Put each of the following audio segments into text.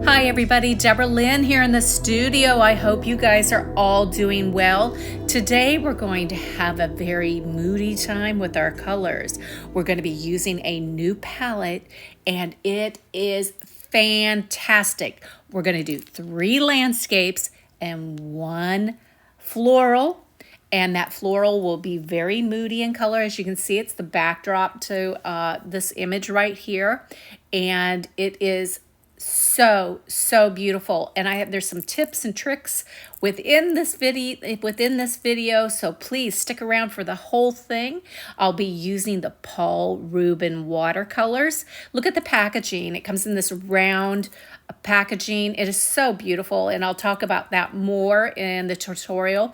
Hi everybody, Deborah Lynn here in the studio. I hope you guys are all doing well. Today we're going to have a very moody time with our colors. We're going to be using a new palette and it is fantastic. We're going to do 3 landscapes and 1 floral. And that floral will be very moody in color. As you can see, it's the backdrop to this image right here. And it is so beautiful. And there's some tips and tricks within this video, so please stick around for the whole thing. I'll be using the Paul Rubin watercolors. Look at the packaging. It comes in this round packaging. It is so beautiful, and I'll talk about that more in the tutorial.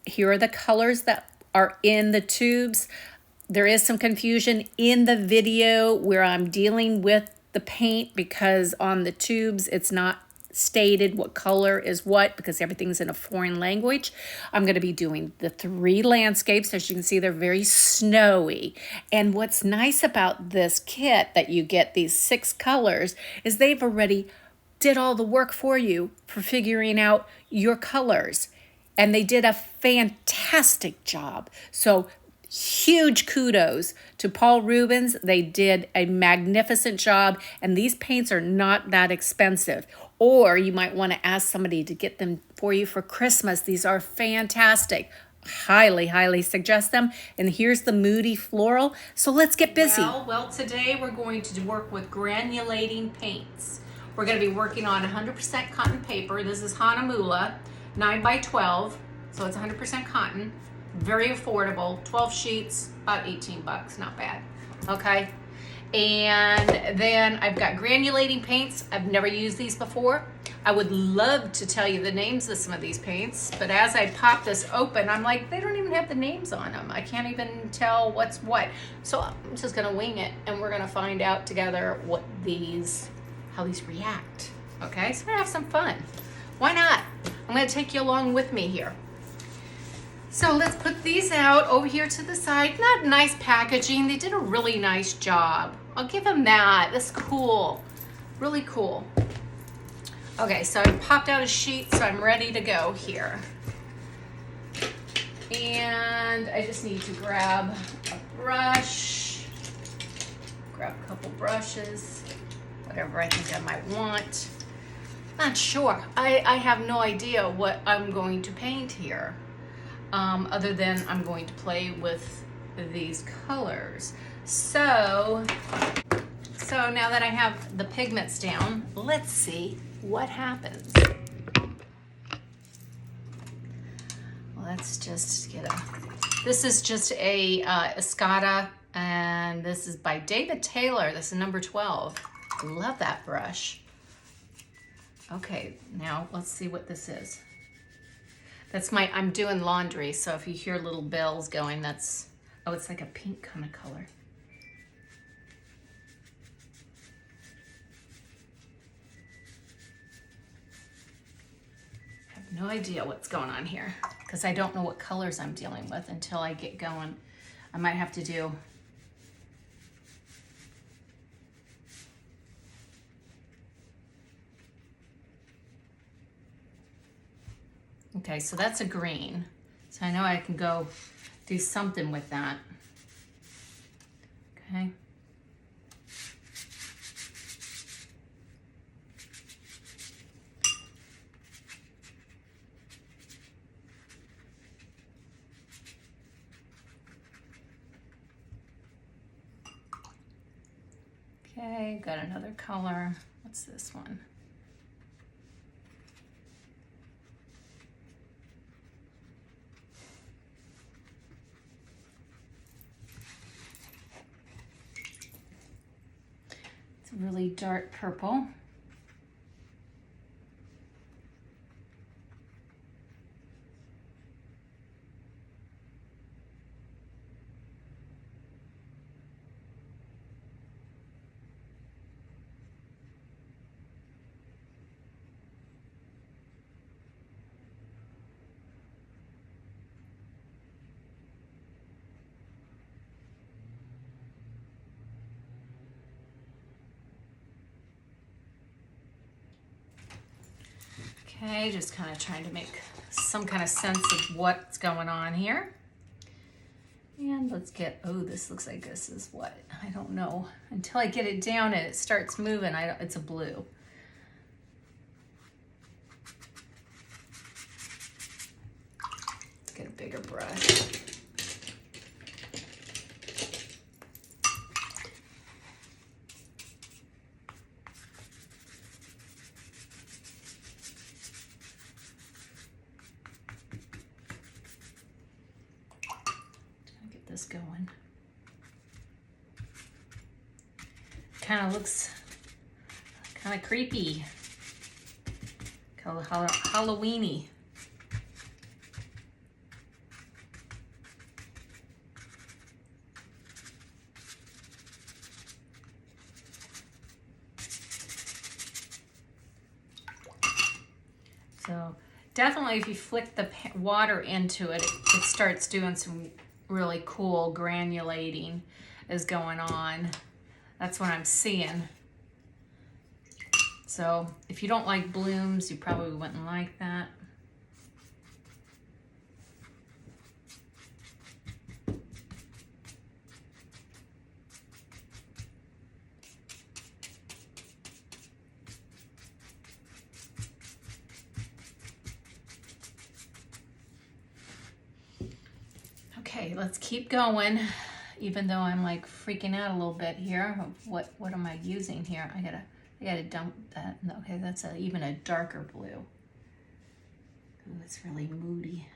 Here are the colors that are in the tubes. There is some confusion in the video where I'm dealing with the paint because on the tubes it's not stated what color is what because everything's in a foreign language. I'm going to be doing the 3 landscapes. As you can see, they're very snowy. And what's nice about this kit that you get these 6 colors is they've already did all the work for you for figuring out your colors. And they did a fantastic job. So huge kudos to Paul Rubens. They did a magnificent job, and these paints are not that expensive. Or you might want to ask somebody to get them for you for Christmas. These are fantastic. Highly suggest them. And here's the moody floral. So let's get busy. Well, today we're going to work with granulating paints. We're going to be working on 100% cotton paper. This is Hanamula 9x12, so it's 100% cotton. Very affordable, 12 sheets, about 18 bucks, not bad. Okay, and then I've got granulating paints. I've never used these before. I would love to tell you the names of some of these paints, but as I pop this open, I'm like, they don't even have the names on them. I can't even tell what's what. So I'm just gonna wing it, and we're gonna find out together how these react. Okay, so we're gonna have some fun. Why not? I'm gonna take you along with me here. So let's put these out over here to the side. Not nice packaging. They did a really nice job. I'll give them that. That's cool. Really cool. Okay, so I popped out a sheet, so I'm ready to go here. And I just need to grab a brush, grab a couple brushes, whatever I think I might want. Not sure. I have no idea what I'm going to paint here. Other than I'm going to play with these colors. So now that I have the pigments down, let's see what happens. Let's just get this is just a Escada, and this is by David Taylor. This is number 12. Love that brush. Okay, now let's see what this is. I'm doing laundry, so if you hear little bells going, it's like a pink kind of color. I have no idea what's going on here because I don't know what colors I'm dealing with until I get going. I might have to do okay, so that's a green. So I know I can go do something with that. Okay. Okay, got another color. What's this one? Really dark purple. Okay, just kind of trying to make some kind of sense of what's going on here. And let's get, oh, this looks like this is what? I don't know. Until I get it down and it starts moving, it's a blue. Let's get a bigger brush. This going. Kind of looks kind of creepy, kind of Halloweeny. So definitely, if you flick the water into it, it starts doing some really cool granulating is going on. That's what I'm seeing. So if you don't like blooms, you probably wouldn't like that. Okay, let's keep going, even though I'm like freaking out a little bit here. What am I using here? I gotta dump that. Okay, that's even a darker blue. Ooh, it's really moody.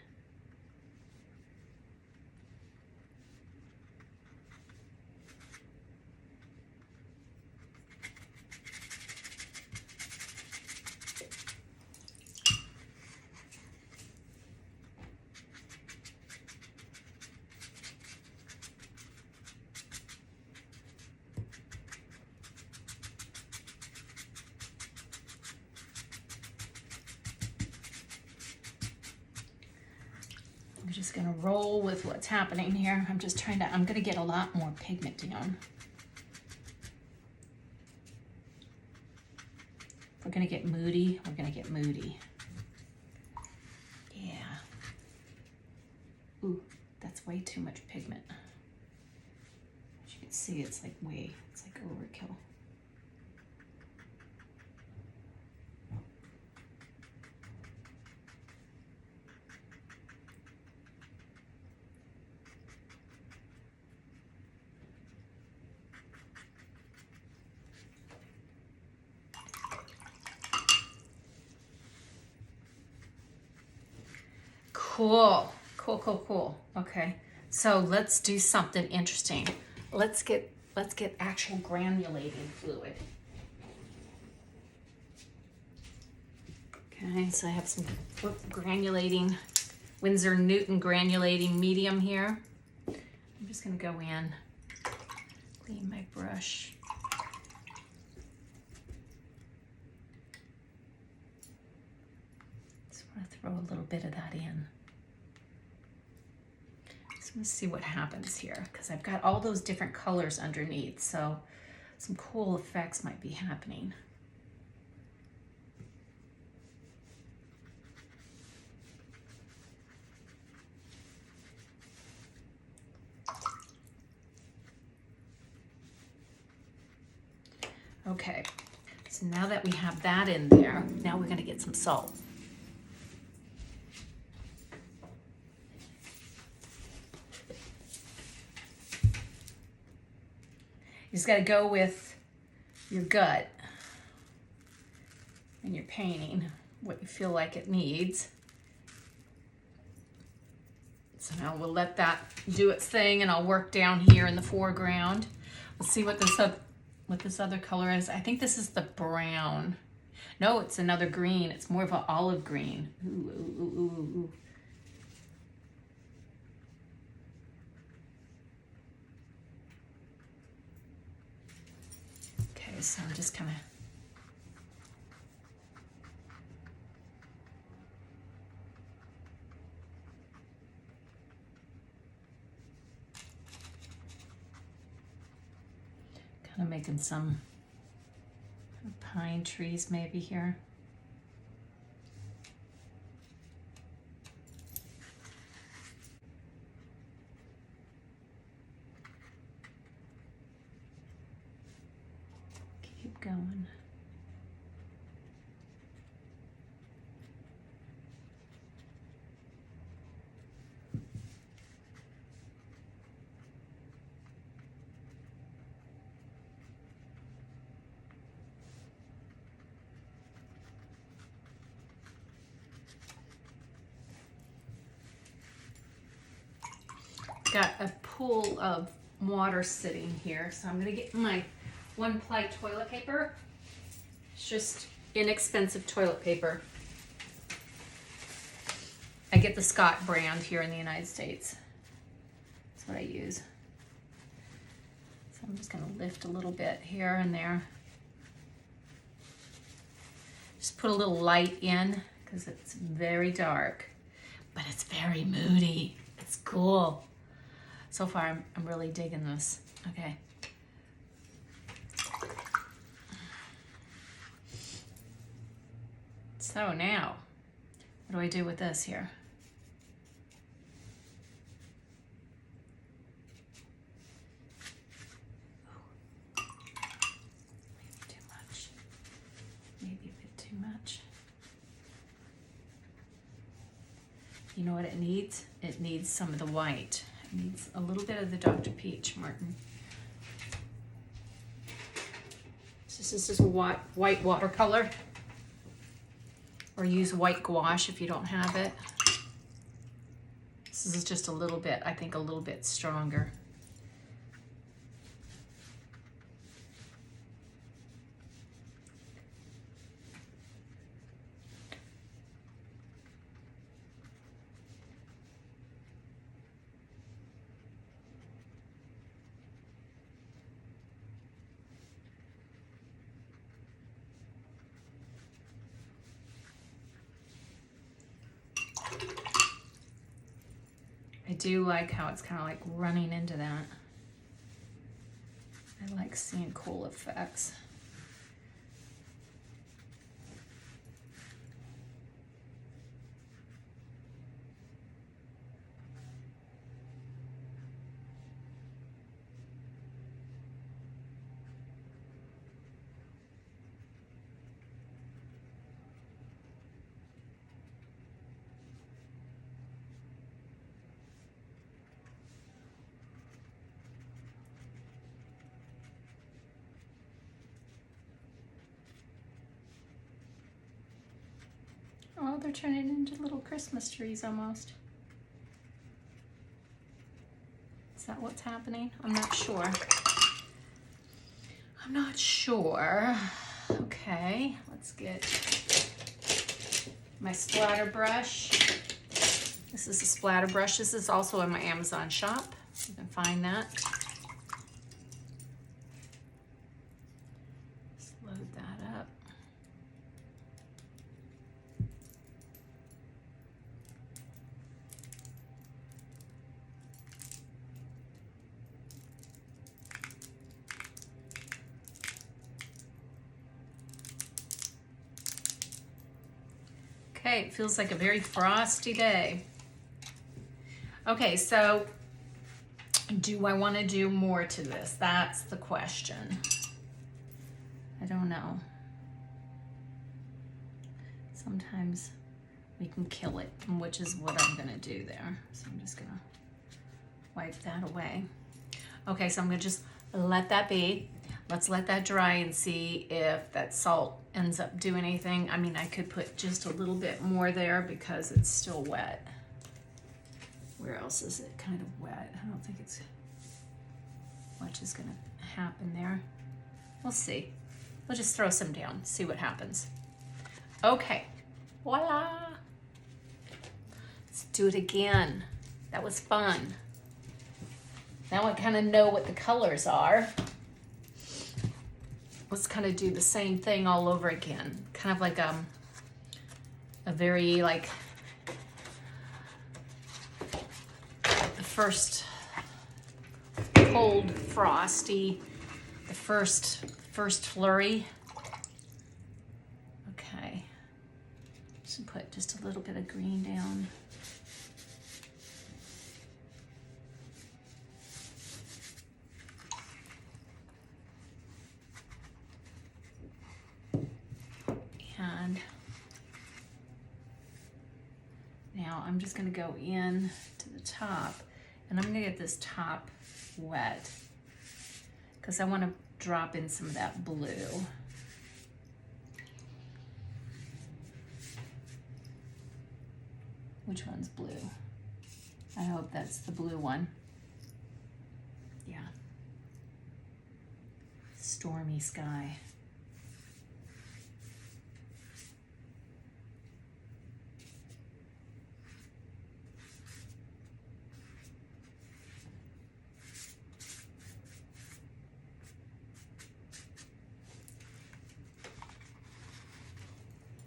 I'm just gonna roll with what's happening here. I'm gonna get a lot more pigment down. If we're gonna get moody, we're gonna get moody. Yeah. Ooh, that's way too much pigment. As you can see, it's like overkill. Cool. Okay, so let's do something interesting. Let's get actual granulating fluid. Okay, so I have some granulating Winsor Newton granulating medium here. I'm just gonna go in, clean my brush. Just want to throw a little bit of that in. Let's see what happens here, because I've got all those different colors underneath, so some cool effects might be happening. Okay, so now that we have that in there, now we're going to get some salt. You just got to go with your gut and your painting, what you feel like it needs. So now we'll let that do its thing, and I'll work down here in the foreground. Let's see what this other color is. I think this is the brown. No, it's another green. It's more of an olive green. Ooh. Okay, so I'm just kind of making some pine trees maybe here. got a pool of water sitting here, so I'm gonna get my 1-ply toilet paper. It's just inexpensive toilet paper. I get the Scott brand here in the United States. That's what I use. So I'm just gonna lift a little bit here and there. Just put a little light in because it's very dark, but it's very moody. It's cool. So far, I'm really digging this. Okay. So now, what do I do with this here? You know what it needs? It needs some of the white. It needs a little bit of the Dr. Peach, Martin. This is a white watercolor. Or use white gouache if you don't have it. This is just a little bit, I think a little bit stronger. I do like how it's kind of like running into that. I like seeing cool effects. Oh, they're turning into little Christmas trees almost. Is that what's happening? I'm not sure. I'm not sure. Okay, let's get my splatter brush. This is a splatter brush. This is also in my Amazon shop. You can find that. Just load that up. Okay, it feels like a very frosty day. Okay, so do I want to do more to this? That's the question. I don't know. Sometimes we can kill it, which is what I'm gonna do there. So I'm just gonna wipe that away. Okay, so I'm gonna just let that be. Let's let that dry and see if that salt ends up doing anything. I mean, I could put just a little bit more there because it's still wet. Where else is it kind of wet? I don't think it's much is gonna happen there. We'll see. We'll just throw some down, see what happens. Okay, voila. Let's do it again. That was fun. Now I kind of know what the colors are. Let's kind of do the same thing all over again. Kind of like a very like the first cold, frosty, the first flurry. Okay, just put just a little bit of green down. And now I'm just going to go in to the top, and I'm going to get this top wet because I want to drop in some of that blue. Which one's blue? I hope that's the blue one. stormy sky.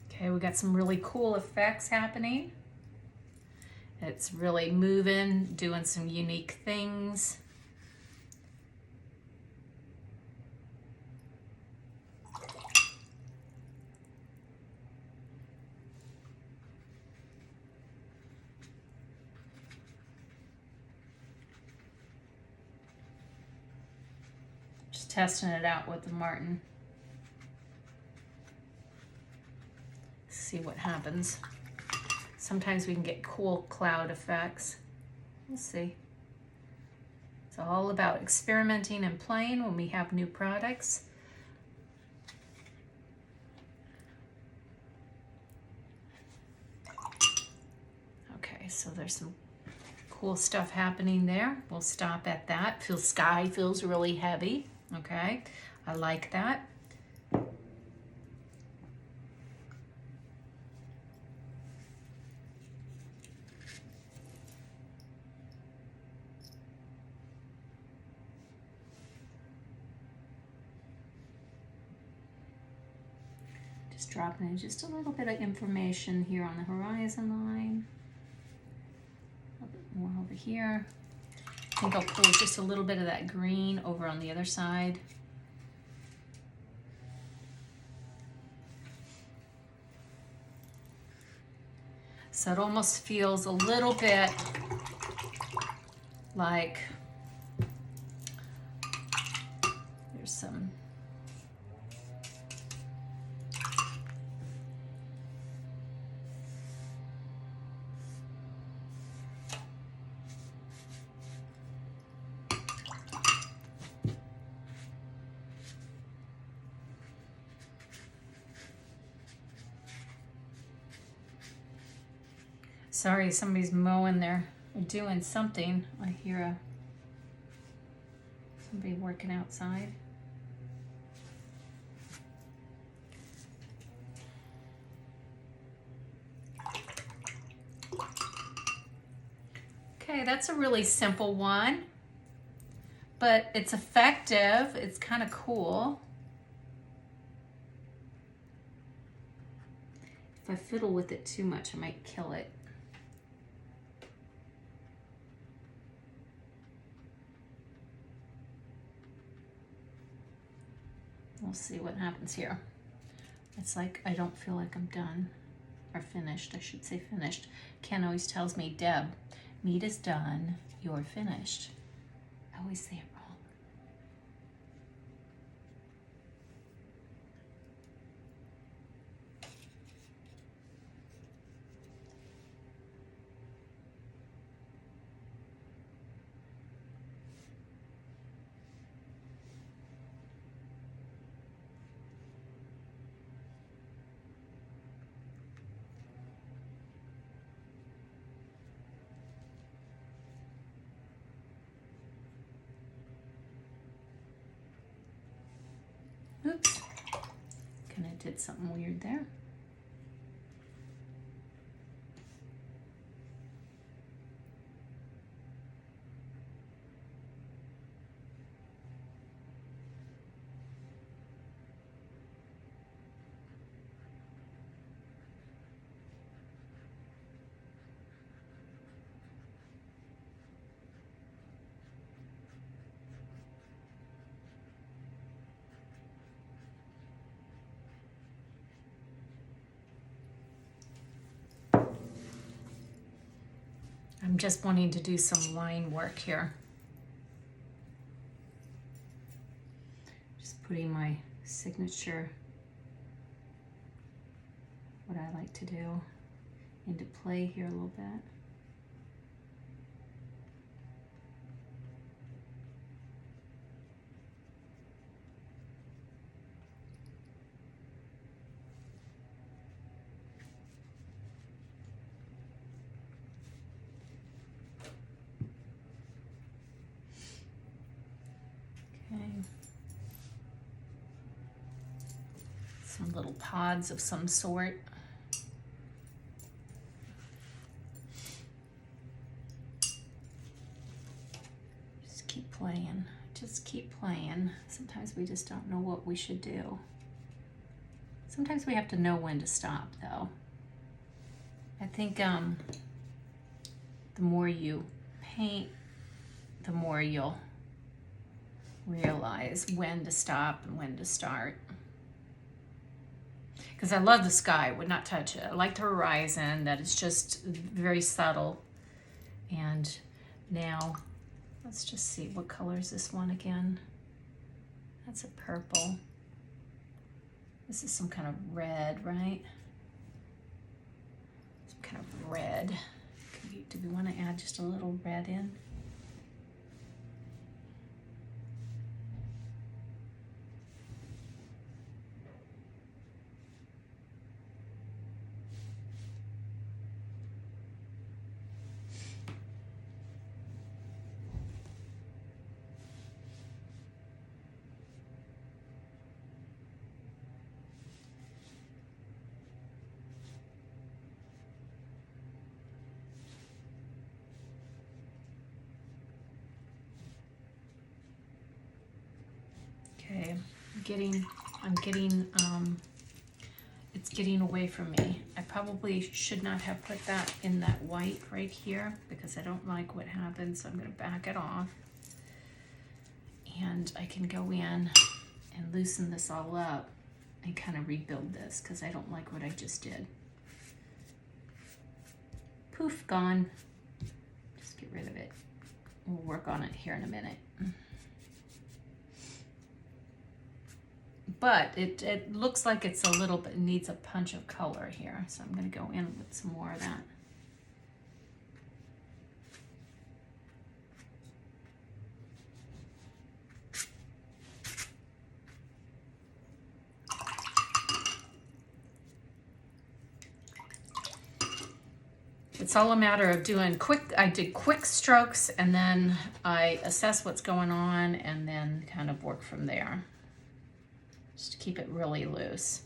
Okay, we got some really cool effects happening. It's really moving, doing some unique things. Just testing it out with the Martin. See what happens. Sometimes we can get cool cloud effects. We'll see. It's all about experimenting and playing when we have new products. Okay, so there's some cool stuff happening there. We'll stop at that. Sky feels really heavy. Okay, I like that. Just dropping in just a little bit of information here on the horizon line. A little bit more over here. I think I'll pull just a little bit of that green over on the other side. So it almost feels a little bit like there's some sorry, somebody's mowing there or doing something. I hear somebody working outside. Okay, that's a really simple one, but it's effective. It's kind of cool. If I fiddle with it too much, I might kill it. We'll see what happens here. It's like I don't feel like I'm done or finished. I should say finished. Ken always tells me, Deb, meat is done, you're finished. I always say it wrong. Oops, kind of did something weird there. I'm just wanting to do some line work here. Just putting my signature, what I like to do, into play here a little bit. Okay. some little pods of some sort. Just keep playing. Just keep playing. Sometimes we just don't know what we should do. Sometimes we have to know when to stop, though. I think the more you paint, the more you'll realize when to stop and when to start. Because I love the sky, would not touch it. I like the horizon, that it's just very subtle. And now, let's just see, what color is this one again? That's a purple. This is some kind of red, right? Some kind of red. Do we want to add just a little red in? Okay, it's getting away from me. I probably should not have put that in that white right here because I don't like what happens, so I'm gonna back it off. And I can go in and loosen this all up and kind of rebuild this because I don't like what I just did. Poof, gone. Just get rid of it. We'll work on it here in a minute. But it looks like it's a little bit, needs a punch of color here. So I'm going to go in with some more of that. It's all a matter of doing I did quick strokes and then I assess what's going on and then kind of work from there. Just to keep it really loose.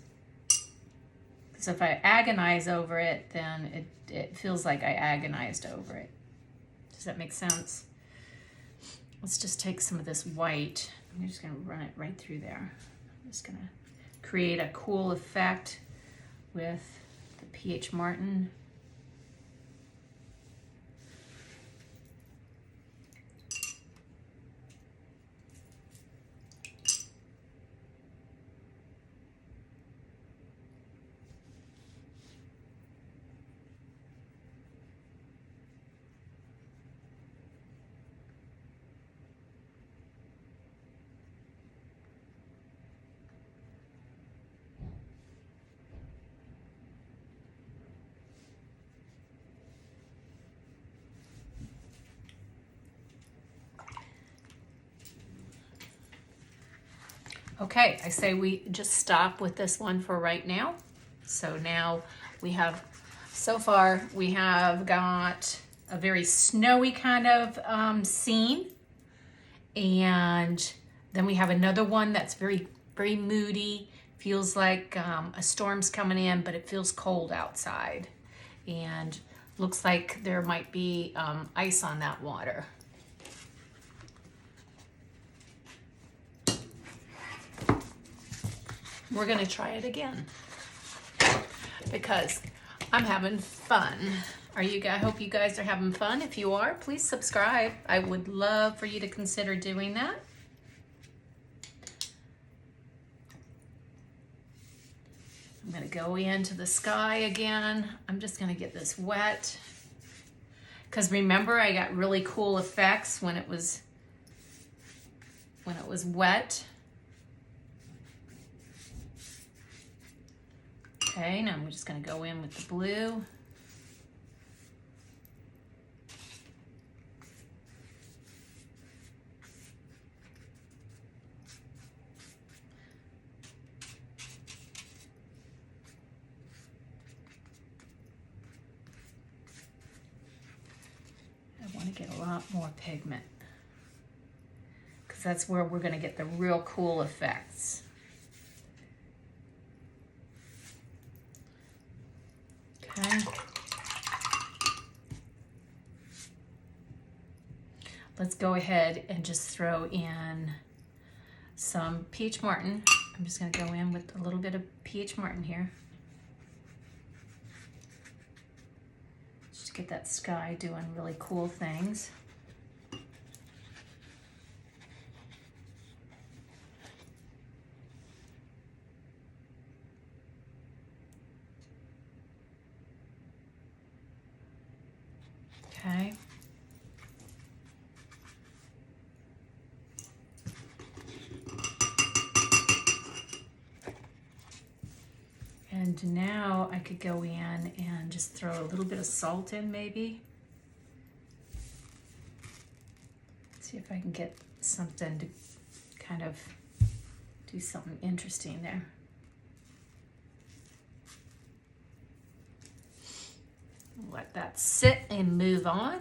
Because if I agonize over it, then it feels like I agonized over it. Does that make sense? Let's just take some of this white. I'm just going to run it right through there. I'm just going to create a cool effect with the P.H. Martin. Okay, I say we just stop with this one for right now. So now we have, so far we have got a very snowy kind of scene. And then we have another one that's very, very moody. Feels like a storm's coming in, but it feels cold outside. And looks like there might be ice on that water. We're gonna try it again because I'm having fun. I hope you guys are having fun. If you are, please subscribe. I would love for you to consider doing that. I'm gonna go into the sky again. I'm just gonna get this wet because remember I got really cool effects when it was wet. Okay, now I'm just going to go in with the blue. I want to get a lot more pigment because that's where we're going to get the real cool effects. let's go ahead and just throw in some peach martin. I'm just going to go in with a little bit of peach martin here. Just to get that sky doing really cool things. Okay. And now I could go in and just throw a little bit of salt in maybe. See if I can get something to kind of do something interesting there. Let that sit and move on.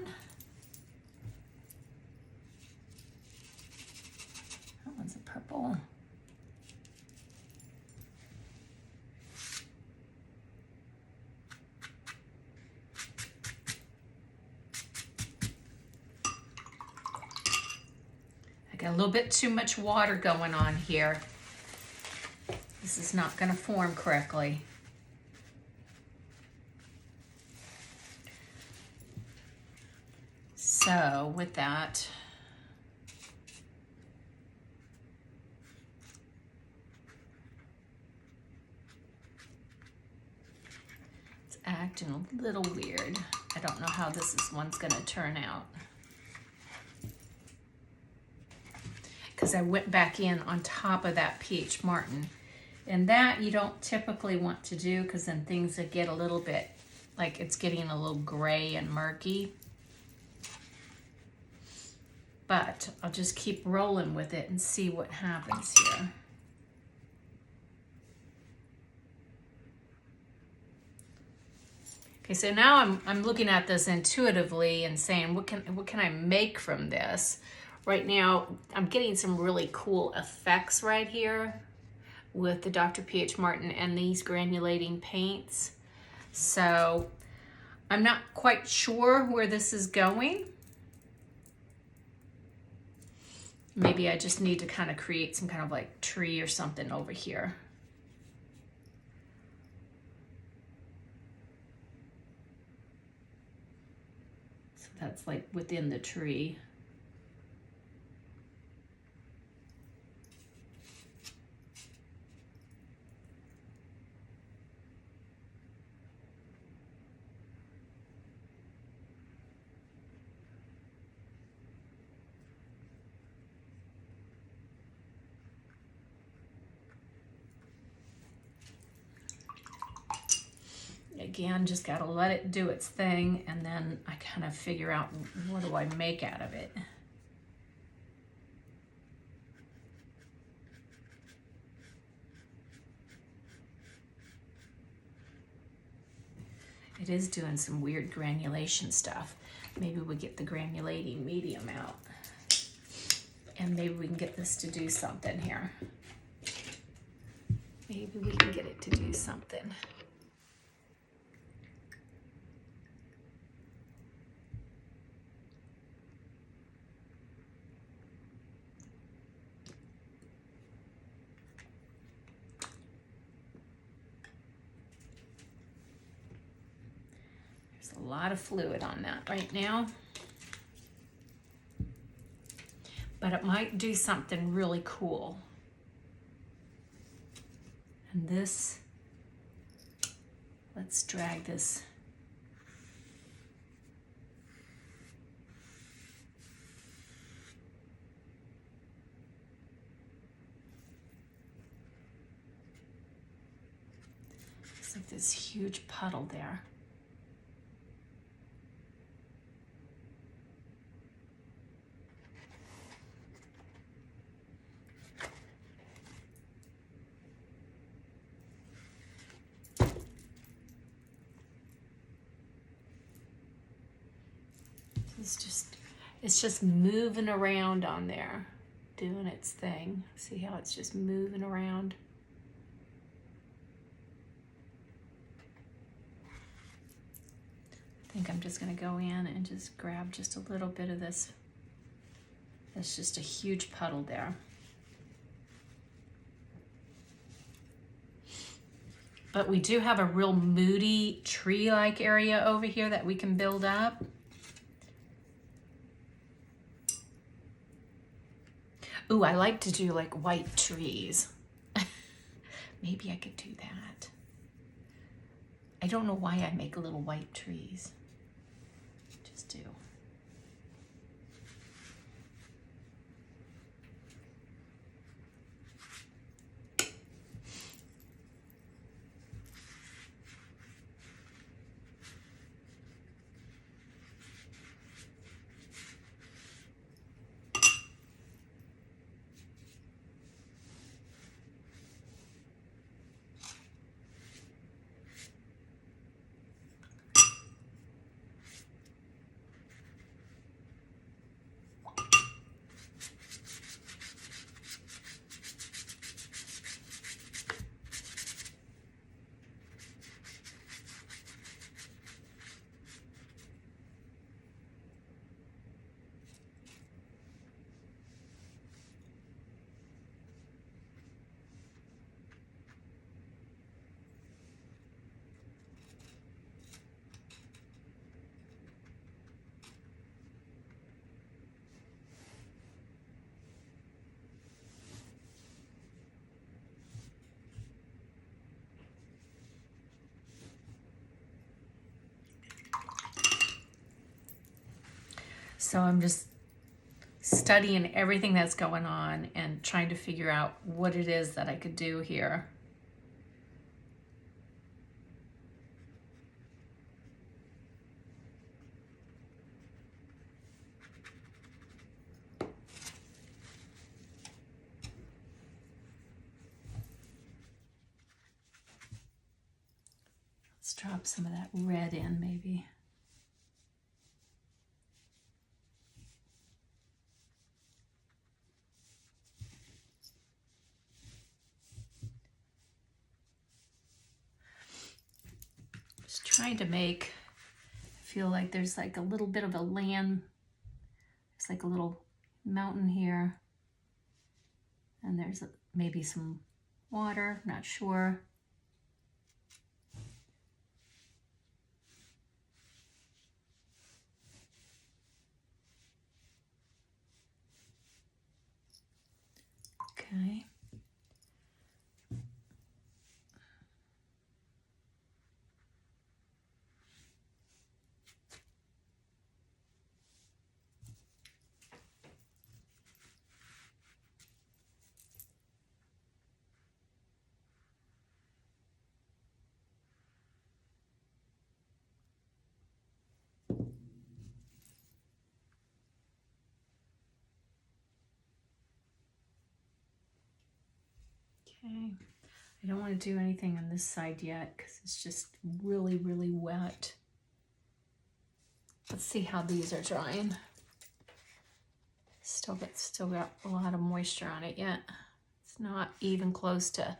That one's a purple. I got a little bit too much water going on here. This is not going to form correctly. So with that, it's acting a little weird. I don't know how one's going to turn out. Because I went back in on top of that peach martin. And that you don't typically want to do because then things will get a little bit, like it's getting a little gray and murky. But I'll just keep rolling with it and see what happens here. Okay, so now I'm looking at this intuitively and saying, what can I make from this? Right now, I'm getting some really cool effects right here with the Dr. P.H. Martin and these granulating paints. So I'm not quite sure where this is going. Maybe I just need to kind of create some kind of like tree or something over here. So that's like within the tree. Again, just gotta let it do its thing, and then I kind of figure out what do I make out of it. It is doing some weird granulation stuff. Maybe we get the granulating medium out, and maybe we can get this to do something here. Maybe we can get it to do something. A lot of fluid on that right now, but it might do something really cool. And this, let's drag this. Looks like this huge puddle there. It's just moving around on there, doing its thing. See how it's just moving around? I think I'm just gonna go in and just grab just a little bit of this That's just a huge puddle there. But we do have a real moody tree-like area over here that we can build up. Ooh, I like to do like white trees. Maybe I could do that. I don't know why I make little white trees. Just do. So I'm just studying everything that's going on and trying to figure out what it is that I could do here. Let's drop some of that red in maybe. Just trying to make, I feel like there's like a little bit of a land, it's like a little mountain here. And there's maybe some water, not sure. Okay. Okay, I don't want to do anything on this side yet because it's just really, really wet. Let's see how these are drying. Still got a lot of moisture on it yet. It's not even close to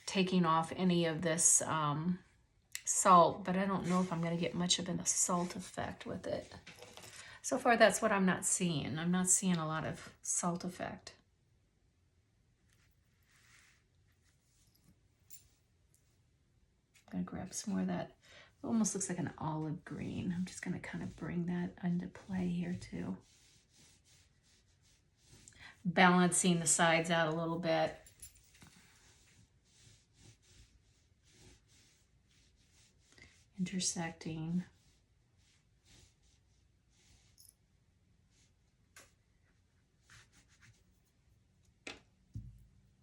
taking off any of this salt, but I don't know if I'm going to get much of a salt effect with it. So far, that's what I'm not seeing. I'm not seeing a lot of salt effect. I'm going to grab some more of that. It almost looks like an olive green. I'm just going to kind of bring that into play here too. Balancing the sides out a little bit. Intersecting.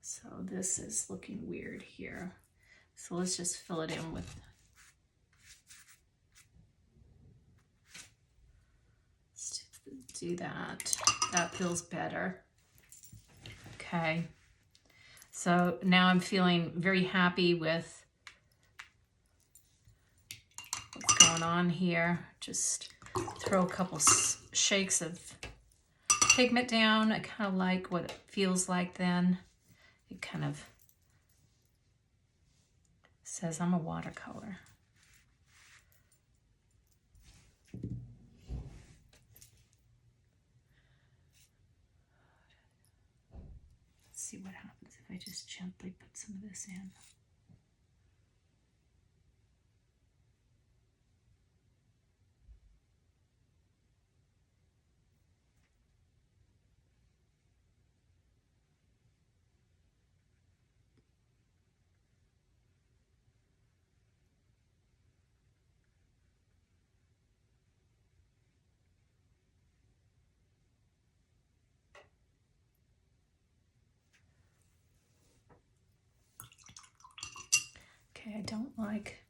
So this is looking weird here. So let's just fill it in with, let's do that. That feels better. Okay. So now I'm feeling very happy with what's going on here. Just throw a couple shakes of pigment down. I kind of like what it feels like then. It kind of says I'm a watercolor. see what happens if I just gently put some of this in. Okay, I don't like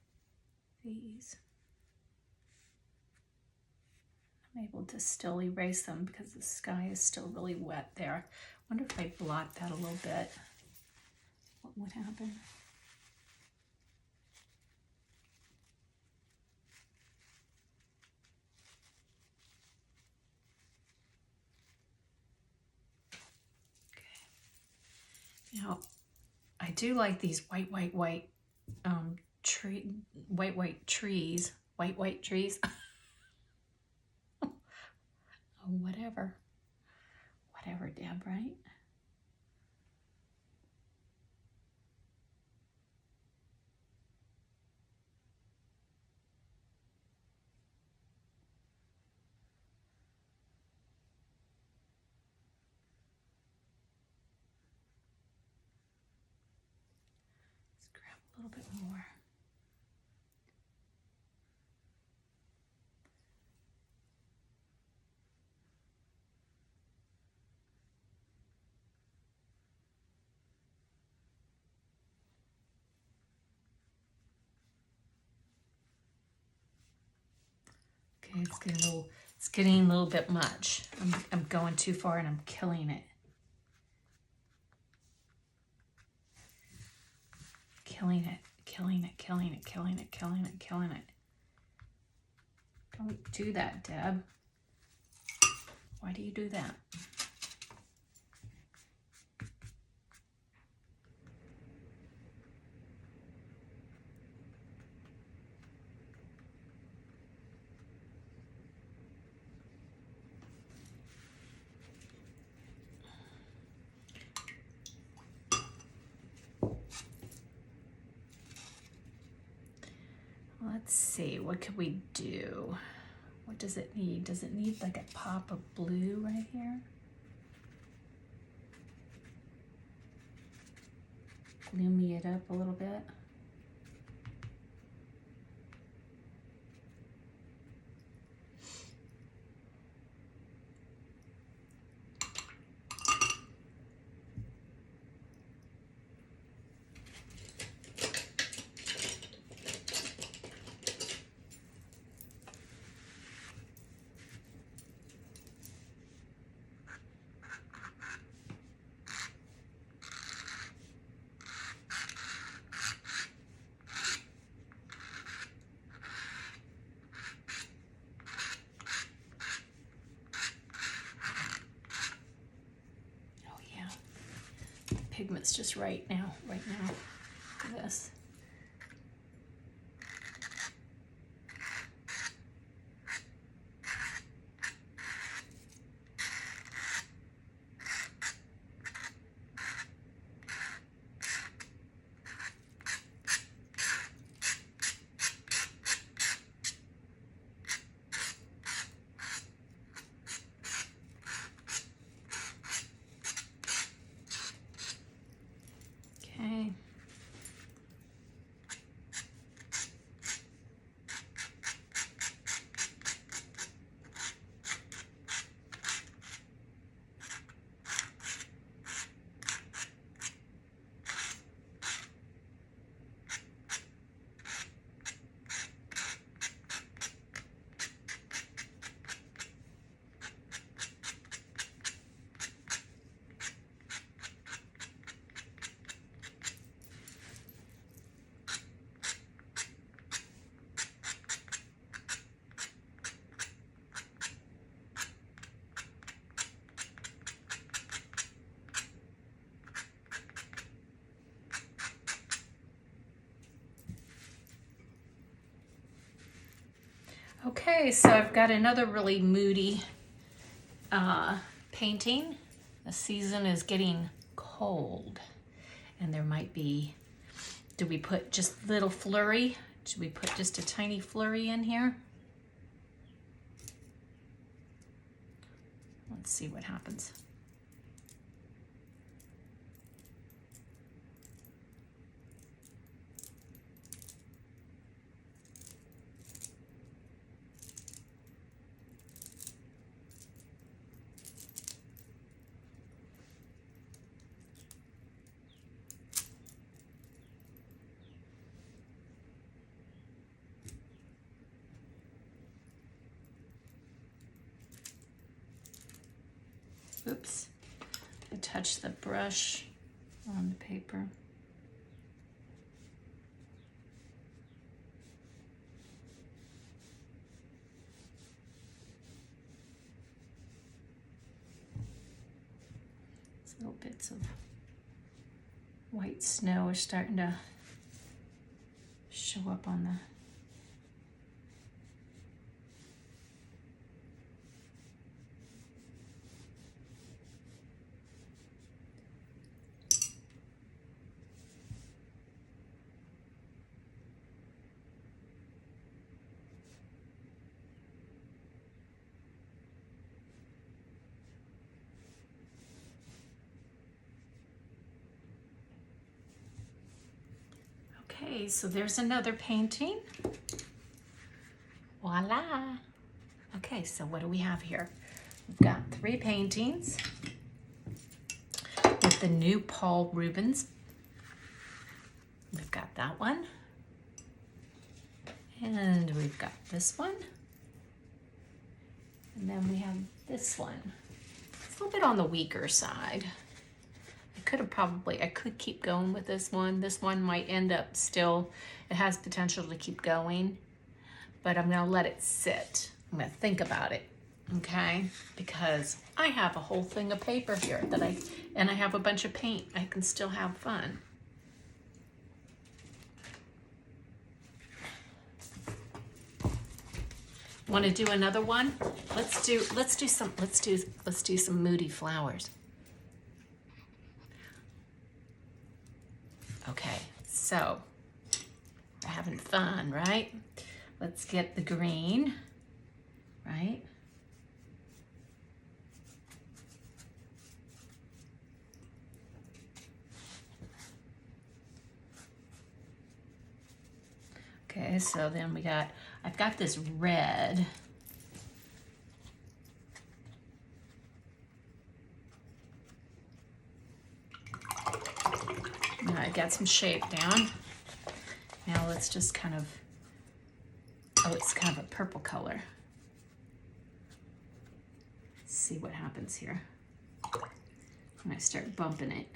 these. I'm able to still erase them because the sky is still really wet there. I wonder if I blot that a little bit, what would happen? Okay. Now, I do like these white trees. Oh, whatever, Deb, right? Let's grab a little bit more. Okay, it's getting a little bit much. I'm going too far and I'm killing it. Killing it. Don't do that, Deb. Why do you do that? Let's see, what could we do? What does it need? Does it need like a pop of blue right here? Gloomy it up a little bit. Pigment's just right now for this. Okay. Okay, so I've got another really moody painting. The season is getting cold. And there might be, do we put just little flurry? Should we put just a tiny flurry in here? Let's see what happens. Oops, I touched the brush on the paper. These little bits of white snow are starting to show up on the Okay, so there's another painting. Voila. Okay, so what do we have here? We've got 3 paintings with the new Paul Rubens. We've got that one. And we've got this one. And then we have this one. It's a little bit on the weaker side. I could keep going with this one. This one might end up still, it has potential to keep going, but I'm gonna let it sit. I'm gonna think about it, okay? Because I have a whole thing of paper here and I have a bunch of paint. I can still have fun. Want to do another one? Let's do some moody flowers. Okay, so we're having fun, right? Let's get the green, right? Okay, so then I've got this red. I got some shape down. Now let's just kind of, oh, it's kind of a purple color. Let's see what happens here. I'm gonna start bumping it.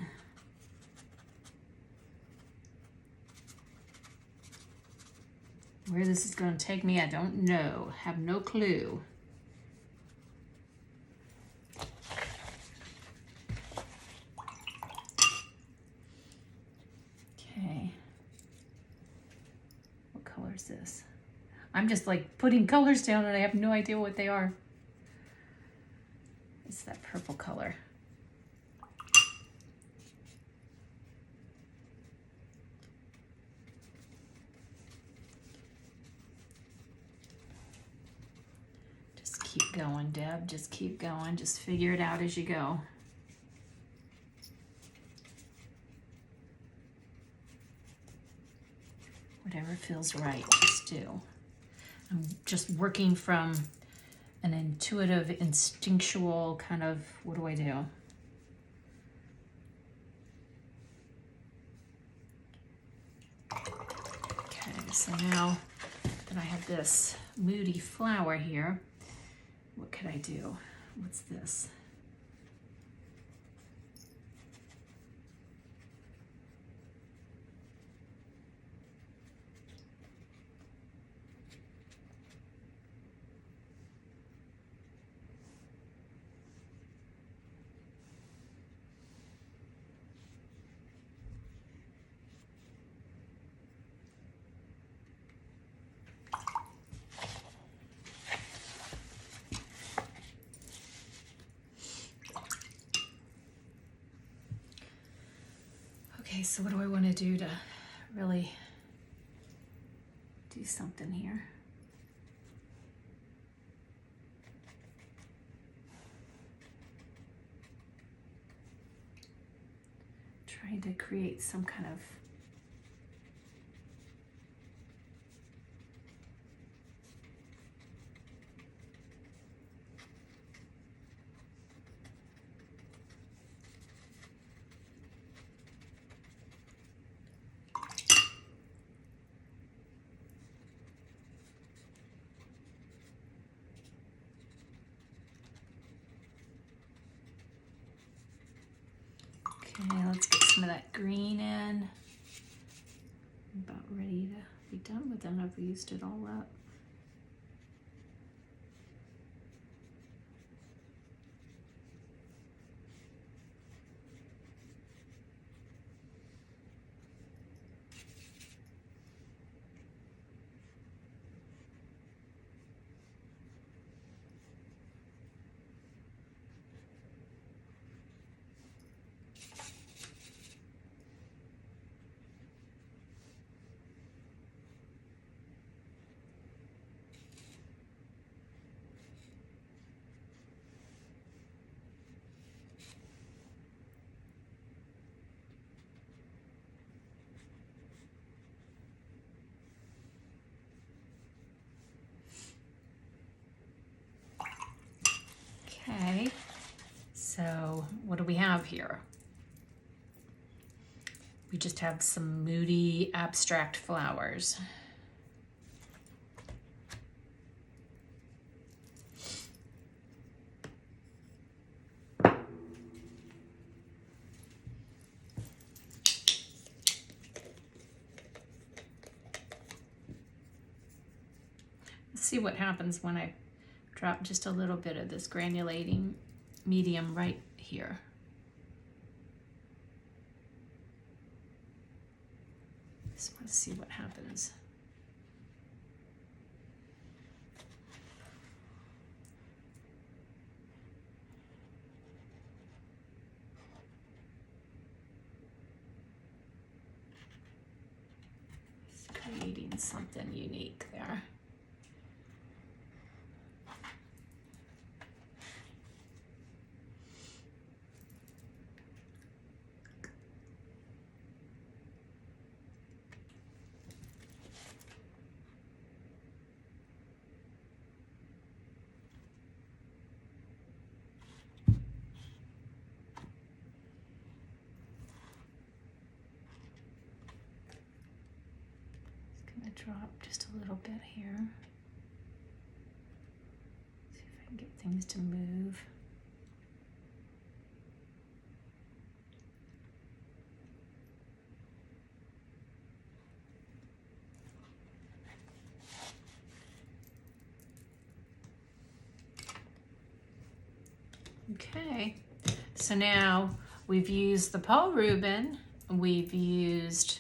Where this is gonna take me, I don't know. Have no clue. This. I'm just like putting colors down and I have no idea what they are. It's that purple color. Just keep going, Deb. Just keep going. Just figure it out as you go. Whatever feels right, just do. I'm just working from an intuitive, instinctual kind of, what do I do? Okay, so now that I have this moody flower here, what could I do? What's this? so what do I want to do to really do something here? Trying to create some kind of okay, let's get some of that green in. I'm about ready to be done with them. I've used it all up. Okay, so what do we have here? We just have some moody abstract flowers. Let's see what happens when I drop just a little bit of this granulating medium right here. Just want to see what happens. Just creating something unique there. Drop just a little bit here. See if I can get things to move. Okay, so now we've used the Paul Rubin, we've used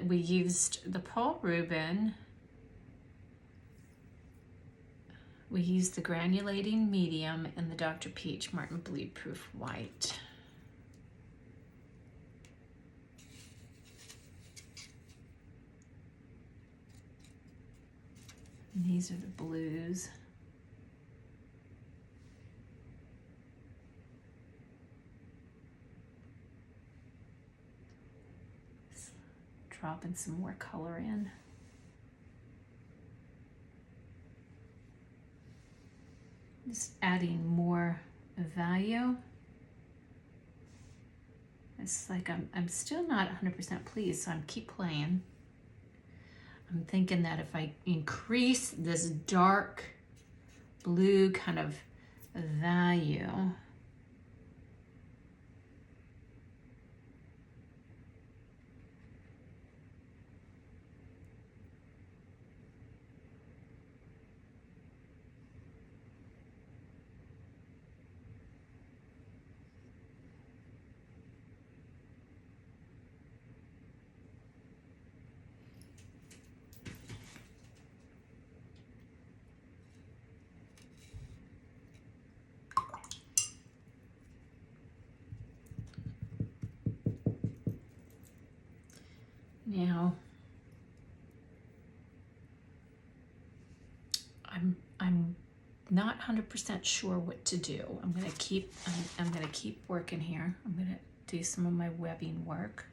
we used the Paul Rubin, we used the granulating medium, and the Dr. Peach Martin Bleed Proof White. And these are the blues. Dropping some more color in. Just adding more value. It's like I'm still not 100% pleased, so I'm keep playing. I'm thinking that if I increase this dark blue kind of value, Now, I'm not 100% sure what to do. I'm gonna keep working here. I'm gonna do some of my webbing work.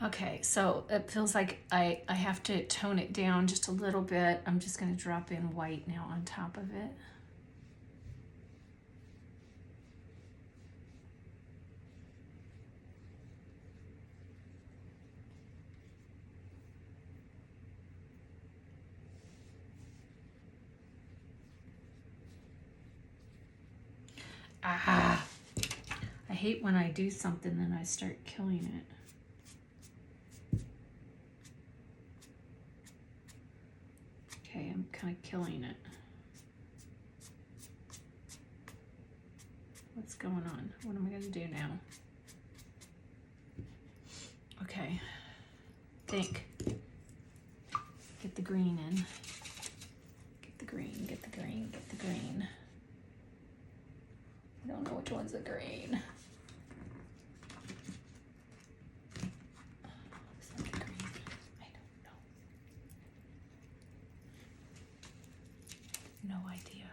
Okay, so it feels like I have to tone it down just a little bit. I'm just going to drop in white now on top of it. Ah, I hate when I do something then I start killing it. Okay, I'm kind of killing it. What's going on? What am I going to do now? Okay, think. Get the green in. Get the green, get the green, get the green. I don't know which one's the green. Is that the green? I don't know. No idea.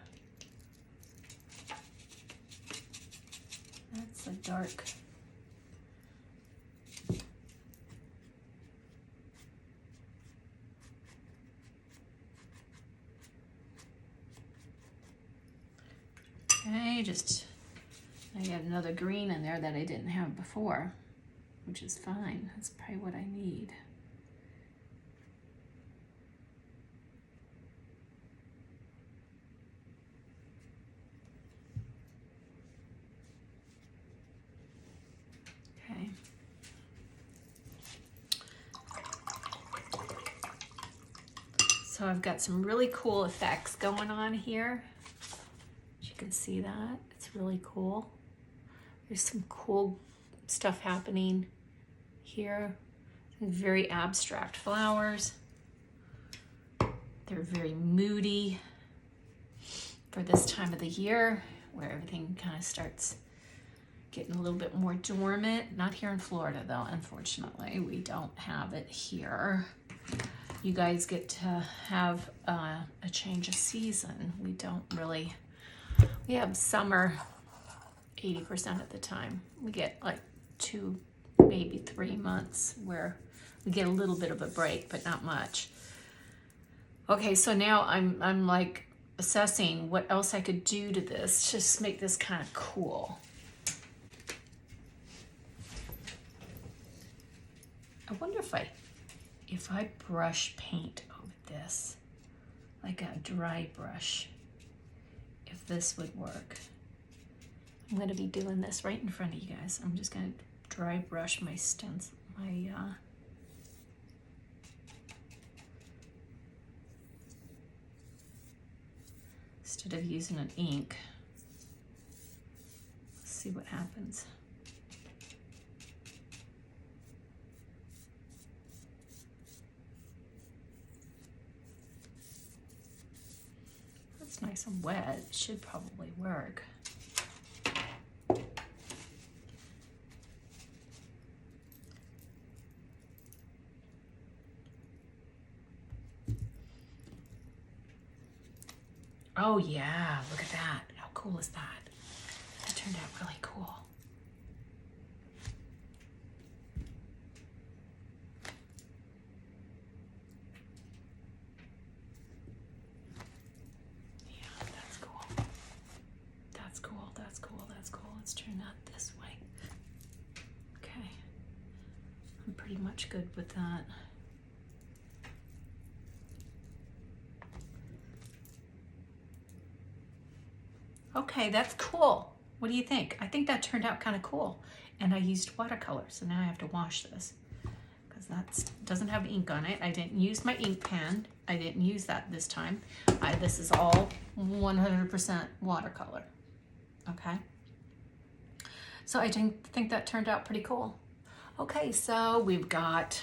That's a dark. Okay, I got another green in there that I didn't have before, which is fine. That's probably what I need. Okay. So I've got some really cool effects going on here. As you can see that, it's really cool. There's some cool stuff happening here. Very abstract flowers. They're very moody for this time of the year where everything kind of starts getting a little bit more dormant. Not here in Florida though, unfortunately. We don't have it here. You guys get to have a change of season. We don't really, we have summer 80% of the time. We get like 2, maybe 3 months where we get a little bit of a break, but not much. Okay, so now I'm like assessing what else I could do to this, just make this kind of cool. I wonder if I brush paint over this, like a dry brush, if this would work. I'm going to be doing this right in front of you guys. I'm just going to dry brush my stencil, instead of using an ink. Let's see what happens. That's nice and wet. It should probably work. Oh yeah, look at that. How cool is that? That turned out really cool. Yeah, that's cool. That's cool, that's cool, that's cool. Let's turn that this way. Okay. I'm pretty much good with that. Okay, that's cool. What do you think? I think that turned out kind of cool. And I used watercolor, so now I have to wash this because that doesn't have ink on it. I didn't use my ink pen. I didn't use that this time. This is all 100% watercolor. Okay. So I think that turned out pretty cool. Okay, so we've got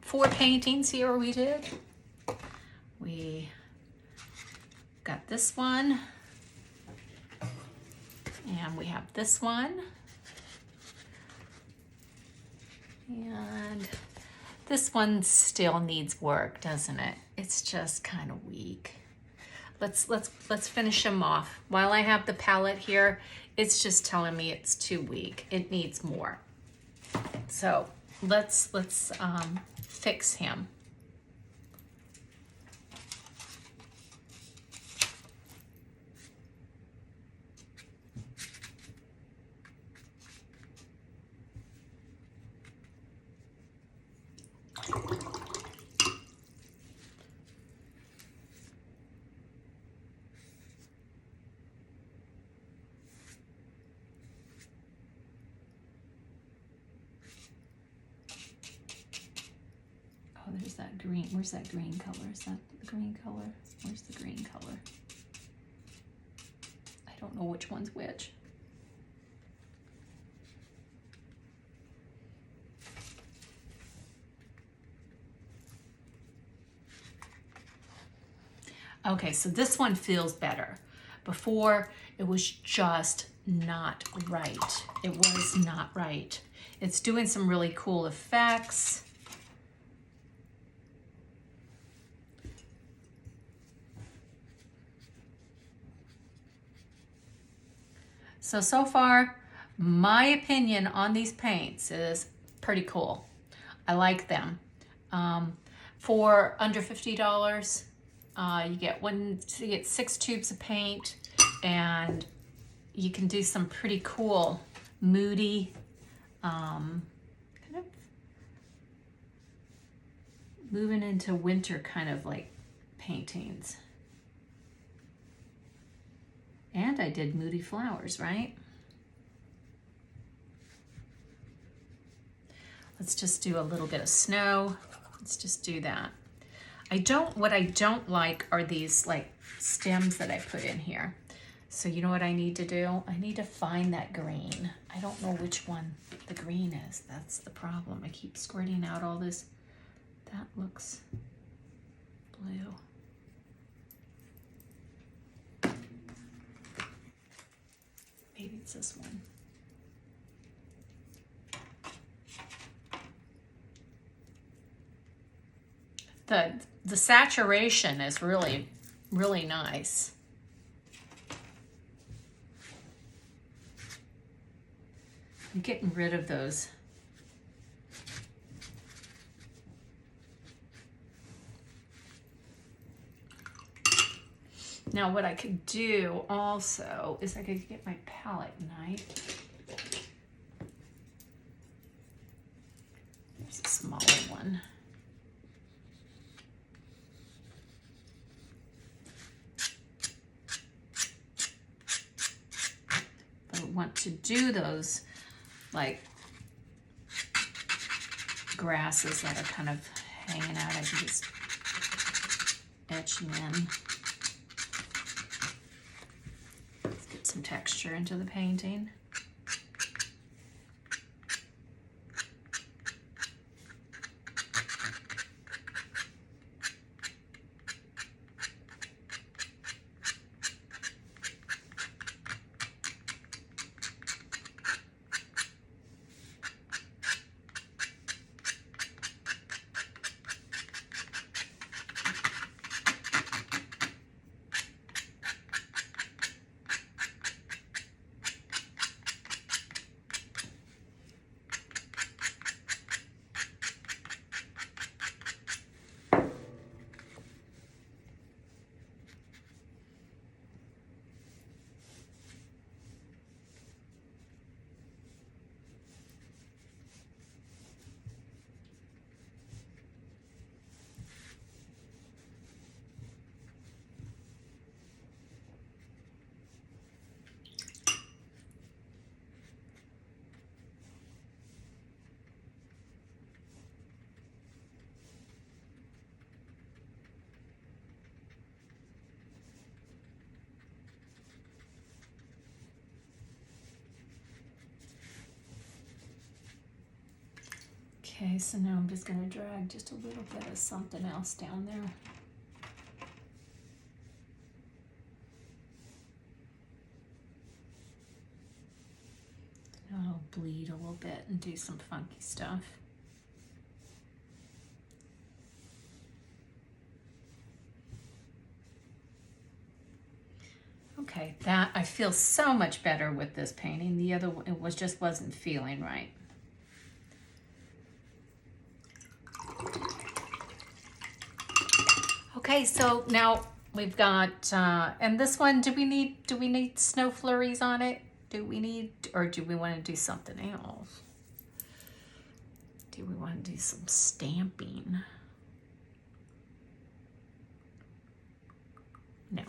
4 paintings here we did. We got this one, and we have this one, and this one still needs work, doesn't it? It's just kind of weak. Let's finish them off. While I have the palette here, it's just telling me it's too weak. It needs more. So let's fix him. Oh, there's that green. Where's that green color? Is that the green color? Where's the green color? I don't know which one's which. Okay, so this one feels better. Before, it was just not right. It was not right. It's doing some really cool effects. So far, my opinion on these paints is pretty cool. I like them. For under $50, you get 6 tubes of paint, and you can do some pretty cool, moody, kind of moving into winter kind of like paintings. And I did moody flowers, right? Let's just do a little bit of snow. Let's just do that. What I don't like are these like stems that I put in here. So you know what I need to do? I need to find that green. I don't know which one the green is. That's the problem. I keep squirting out all this. That looks blue. Maybe it's this one. The saturation is really, really nice. I'm getting rid of those. Now what I could do also is I could get my palette knife. There's a smaller one. But I want to do those like grasses that are kind of hanging out. I can just etch them in. Some texture into the painting. Okay, so now I'm just going to drag just a little bit of something else down there. I'll bleed a little bit and do some funky stuff. Okay, that I feel so much better with this painting. The other one, it just wasn't feeling right. Okay, so now we've got, and this one, do we need snow flurries on it? Do we need, or do we want to do something else? Do we want to do some stamping? No.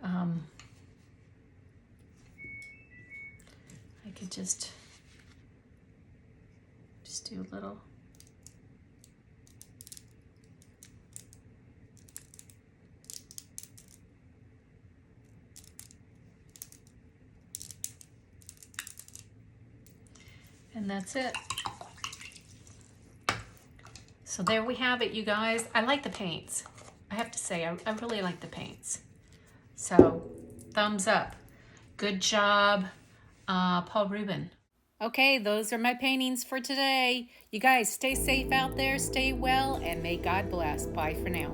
I could just do a little. And that's it. So there we have it, you guys. I like the paints. I have to say, I really like the paints. So, thumbs up. Good job, Paul Rubin. Okay, those are my paintings for today. You guys stay safe out there, stay well, and may God bless. Bye for now.